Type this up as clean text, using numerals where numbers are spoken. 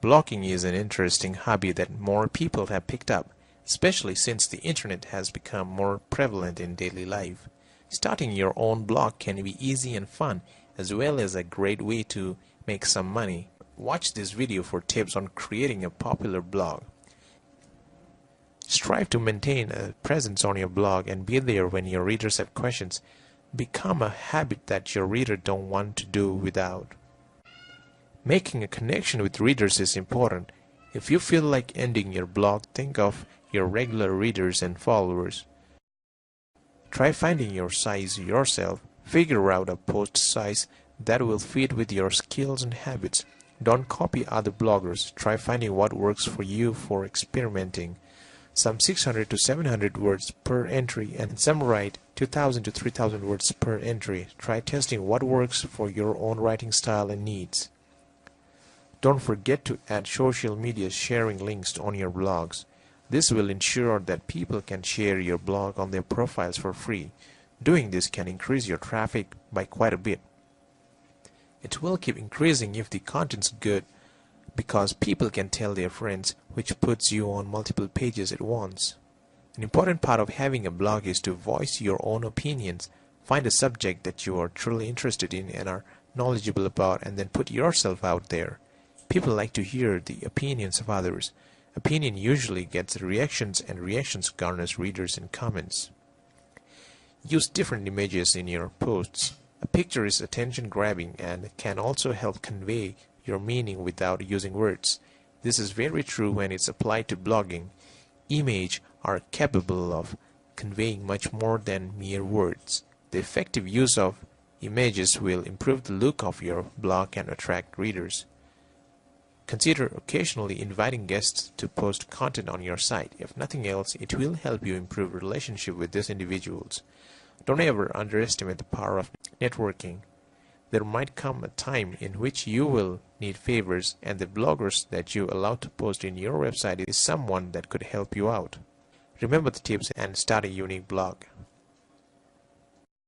Blogging is an interesting hobby that more people have picked up, especially since the internet has become more prevalent in daily life. Starting your own blog can be easy and fun, as well as a great way to make some money. Watch this video for tips on creating a popular blog. Strive to maintain a presence on your blog and be there when your readers have questions. Become a habit that your reader don't want to do without. Making a connection with readers is important. If you feel like ending your blog, think of your regular readers and followers. Try finding your size yourself. Figure out a post size that will fit with your skills and habits. Don't copy other bloggers. Try finding what works for you for experimenting. Some 600 to 700 words per entry, and some write 2000 to 3000 words per entry. Try testing what works for your own writing style and needs. Don't forget to add social media sharing links on your blogs. This will ensure that people can share your blog on their profiles for free. Doing this can increase your traffic by quite a bit. It will keep increasing if the content's good, because people can tell their friends, which puts you on multiple pages at once. An important part of having a blog is to voice your own opinions. Find a subject that you are truly interested in and are knowledgeable about, and then put yourself out there. People like to hear the opinions of others. Opinion usually gets reactions, and reactions garners readers and comments. Use different images in your posts. A picture is attention-grabbing and can also help convey your meaning without using words. This is very true when it's applied to blogging. Images are capable of conveying much more than mere words. The effective use of images will improve the look of your blog and attract readers. Consider occasionally inviting guests to post content on your site. If nothing else, it will help you improve relationship with these individuals. Don't ever underestimate the power of networking. There might come a time in which you will need favors, and the bloggers that you allow to post in your website is someone that could help you out. Remember the tips and start a unique blog.